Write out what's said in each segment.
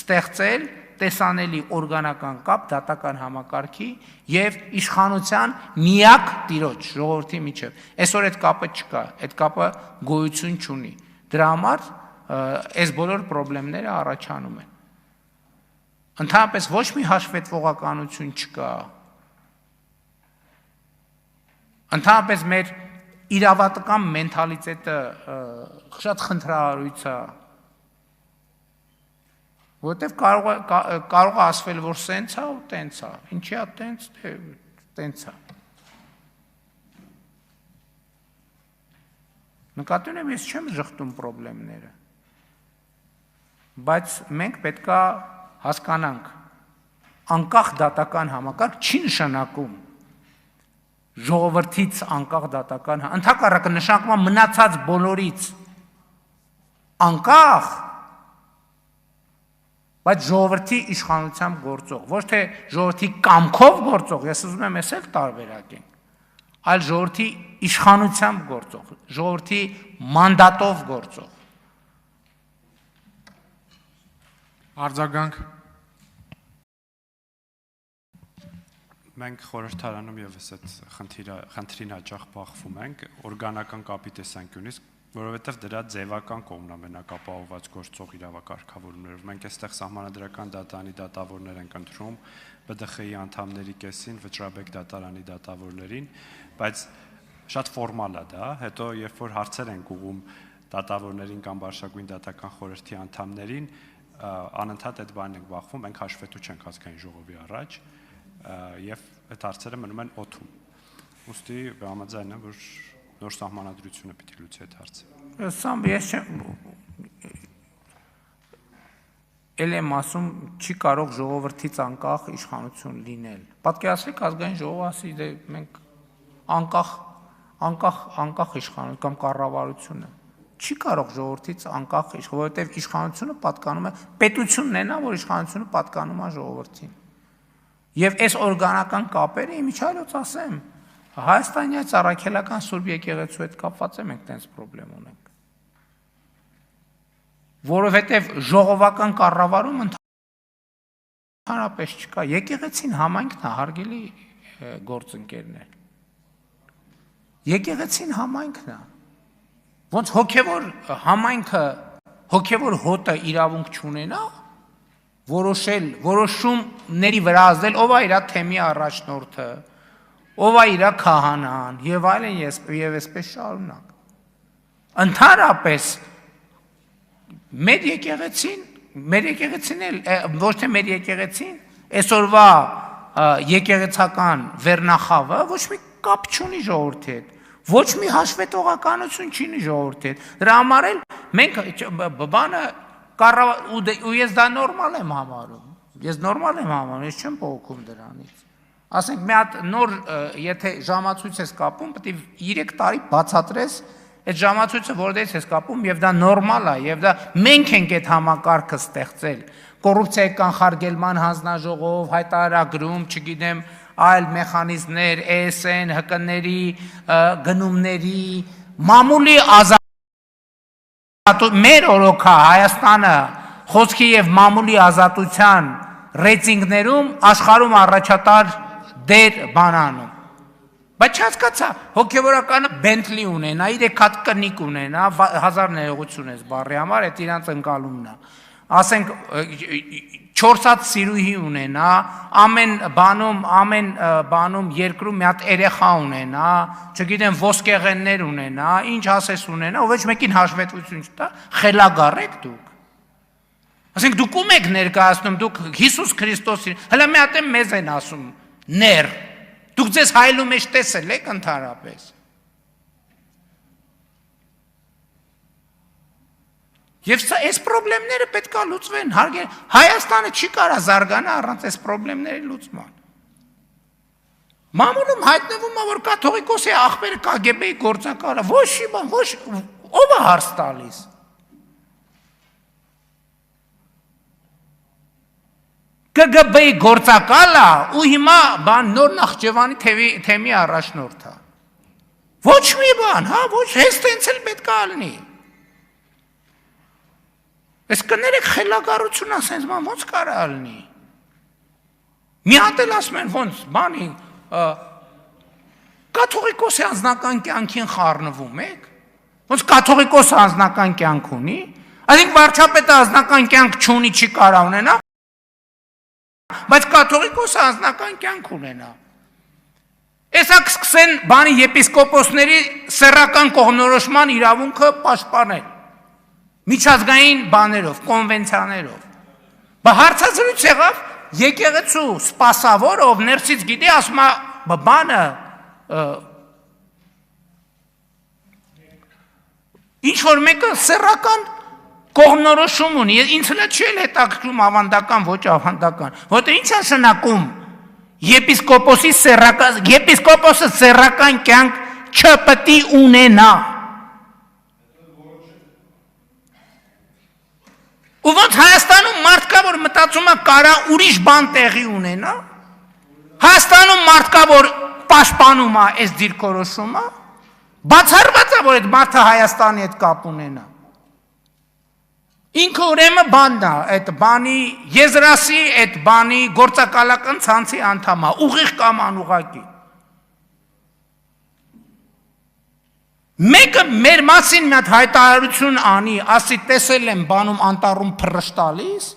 ստեղծել տեսանելի օրգանական կապ դատական համակարգի եւ իշխանության միակ տիրոջ ժողովրդի միջև։ Այսօր այդ կապը չկա, այդ կապը գոյություն չունի։ Դրա համար այս բոլոր խնդիրները առաջանում են։ Ընդհանրապես ոչ մի հաշվետվողականություն չկա։ Ընդհանրապես մեր իրավատական մենթալիտետը շատ խնդրահարույց է, որտեվ կարող է ասվել, որ սենց է ու տենց է, ինչի է տենց, տենց է։ Նկատի ունեմ, ես չեմ ժխտում խնդիրները, բայց մենք պետք է հասկանանք, անկախ դատական համակարգ չի նշանակում ժողովրդից անկախ դատական, ընդհակառակը նշանակում է մնացած բոլորից անկախ, բայց ժողովրդի իշխանությամբ գործող, ոչ թե ժողովրդի կամքով գործող, ես ուզում եմ էս էլ տարբերակենք, այլ ժողովրդի իշխանությամբ գործող, ժողովրդի մանդատով գործող։ Արձագանք։ Մենք խորհրդարանում եւս այդ խնդրին հաճախ բախվում ենք օրգանական կապի տեսանկյունից, որովհետև դրա ձևական կողմն ամենակապահովված գործող իրավակարգավորումներով։ Մենք այստեղ սահմանադրական դատարանի դատավորներ ենք ընտրում, ԲԴԽ-ի անդամների կեսին, Վճռաբեկ դատարանի դատավորներին, բայց շատ ֆորմալ է դա, հետո երբ որ հարցեր ենք ուղղում դատավորներին կամ Վարշավգույն դատական խորհրդի անդամներին, անընդհատ այդ բանն ենք բախվում, մենք հաշվետու չենք ազգային ժողովի առաջ, եւ այդ հարցերը մնում են օդում։ Ուստի համաձայն եմ, որ նոր սահմանադրությունը պիտի լուծի այդ հարցը։ Սամ ես չեմ էլ եմ ասում, չի կարող ժողովրդից անկախ իշխանություն լինել։ Պատկերացրեք ազգային ժողովը ասի, դե մենք անկախ իշխանություն կամ կառավարությունը։ Չի կարող ժողովրդից անկախ իշխանություն, որովհետև իշխանությունը պատկանում է պետությունն է նա, որ իշխանությունը պատկանում է ժողովրդին։ Եվ այս օրգանական կապերը իմիջիայլոց ասեմ, Հայաստանյաց առաքելական Սուրբ եկեղեցու հետ կապված է մենք տենց խնդրեմ ունենք։ Որովհետև ժողովական կառավարում ընդհանրապես չկա, եկեղեցին համայնքն է, հարգելի գործընկերներ։ Եկեղեցին համայնքն է։ Ոնց հոգևոր համայնքը, հոգևոր հոտը իրավունք չունենա, որոշումների վրա ազդել, ով է իր թեմի առաջնորդը, ով է իր քահանան, եւ այլն եւ այսպես շարունակ։ Ընդհանրապես մեր եկեղեցին էլ ոչ թե մեր եկեղեցին, այսօրվա եկեղեցական վերնախավը ոչ մի կապ չունի ժողովրդի հետ, ոչ մի հաշվետվողականություն չունի ժողովրդի հետ։ Դրա համար էլ մենք բանը ու ես դա նորմալ եմ համարում։ Ես նորմալ եմ համարում, ես չեմ փոխում դրանից։ Ասենք մի հատ նոր, եթե ժամացույց ես կապում, պետք է 3 տարի բացատրես այդ ժամացույցը որտեղից ես կապում, եւ դա նորմալ է, եւ դա մենք ենք այդ համակարգը ստեղծել։ Կոռուպցիայի կանխարգելման հանձնաժողով, հայտարարագրում, չգիտեմ, այլ մեխանիզմներ, ESN, ՀԿ-ների, գնումների, մամուլի մեր օրոքա Հայաստանը խոսքի եւ մամուլի ազատության ռեյտինգներում աշխարհում առաջատար դեր բանանում։ Բայց չհասկացա, հոգեվորականը Bentley ունենա, 3 հատ կնիկ ունենա, 1000 ներողություն ես բառի համար, այդ իրանց ընկալումն է։ Ասենք 4 հատ սիրուհի ունենա, ամեն բանում երկրում մի հատ երեխա ունենա, չգիտեմ ոսկեղեններ ունենա, ինչ ասես ունենա, ոչ մեկին հաշվետվություն չտա, խելագար եք դուք։ Ասենք դուք ում եք ներկայացնում, դուք Հիսուս Քրիստոսին, հələ մի հատ մեզ են ասում, ներ։ Դուք ձեզ հայելու մեջ տեսել եք ընդհանրապես։ Եվ այս խնդիրները պետք է լուծվեն, հարգել։ Հայաստանը չի կարա զարգանա առանց այս խնդիրների լուծման։ Մամուլում հայտնվում է, որ կաթողիկոսի աղբերը KGB-ի գործակալը, ոչ մի բան, ոչ ով է հարց տալիս։ KGB-ի գործակալը ու հիմա բան նոր Նախճեվանի թեմի առաջնորդ է։ Ոչ մի բան, հա, ոչ հենց տենց էլ պետք է լինի։ Այս կներեք խելագարություն ասենց ման ոնց կարա լինի։ Մի հատ էլ ասում են ոնց բանի կաթողիկոսի անձնական կյանքին խառնվում եք։ Ոնց կաթողիկոսը անձնական կյանք ունի, այսինքն վարչապետը անձնական կյանք չունի, չի կարա ունենա, բայց կաթողիկոսը անձնական կյանք ունենա։ Էսա կսկսեն բանի եպիսկոպոսների սեռական կողմնորոշման իրավունքը պաշտպանել միջազգային բաներով, կոնվենցիաներով։ Բա հարցազրույց եղավ եկեղեցու սպասավոր, ով ներսից գիտի, ասում է բանը ինչ որ մեկը սեռական կողմնորոշում ունի, ինձ հլը չի էլ հետաքրքրում ավանդական, ոչ ավանդական, որտեղ ինչ է շնակում եպիսկոպոսը սեռական կյանք չպետք է ունենա։ Ու ոնց Հայաստանում մարդ կա, որ մտածում է կարա ուրիշ բան տեղի ունենա, Հայաստանում մարդ կա, որ պաշտպանում է այս դիրքորոշումը, բացառված է, որ այդ մարդը Հայաստանի հետ կապ ունենա։ Ինքը ուրեմն բանն է, այդ բանի եզրասի, այդ բանի գործակալական ցանցի անդամ է, ուղիղ կամ անուղղակի։ Մեկը մեր մասին մի հատ հայտարարություն անի, ասի տեսել եմ բանում անտառում փռշտալիս։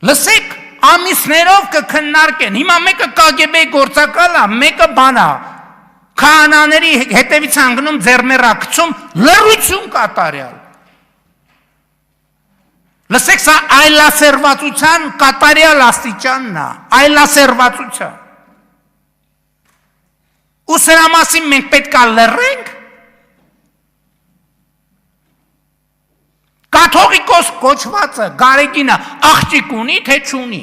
Լսեք, ամիսներով կքննարկեն։ Հիմա մեկը KGB գործակալ է, մեկը բան է։ Քահանաների հետևից անգնում ձեռմեռակցում լռություն կատարյալ։ Լսեք, սա այլասերվածության կատարյալ աստիճանն է, այլասերվածության։ Ու սրա մասին մենք պետք է լռենք։ Կաթողիկոս կոչվածը Գարեգինը աղջիկ ունի, թե չունի։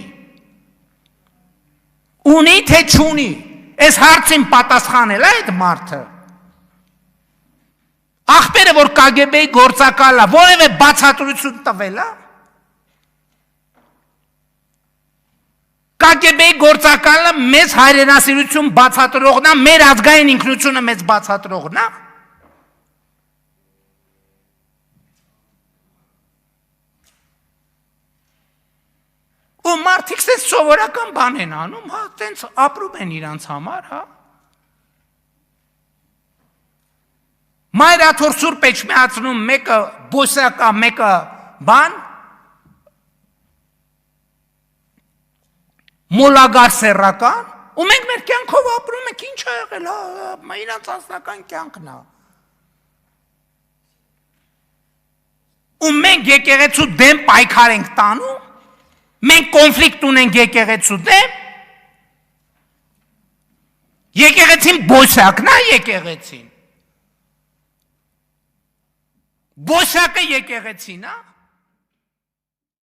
Ունի, թե չունի։ Այս հարցին պատասխանել է այդ մարդը։ Աղբերը, որ KGB-ի գործակալ է, որևէ բացատրություն տվել է։ KGB-ի գործակալը մեծ հայրենասիրություն բացատրողն է, մեր ազգային ինքնությունը մեծ բացատրողն է։ Ու մարդիկ ստենց սովորական բան են անում, հա, տենց ապրում են իրանց համար, հա։ Մայրաթոր Սուրբ Էջմիածնում մեկը բոսյակա, մեկը բան, մոլագար սեռական, ու մենք մեր կյանքով ապրում ենք, ինչ է եղել, հա, իրանց անձնական կյանքն է։ Ու մենք եկեղեցու դեմ պայքար ենք տանում, մենք կոնֆլիկտ ունենք եկեղեցու դեմ, եկեղեցին բոսյակն է եկեղեցին, բոսյակը եկեղեցին է,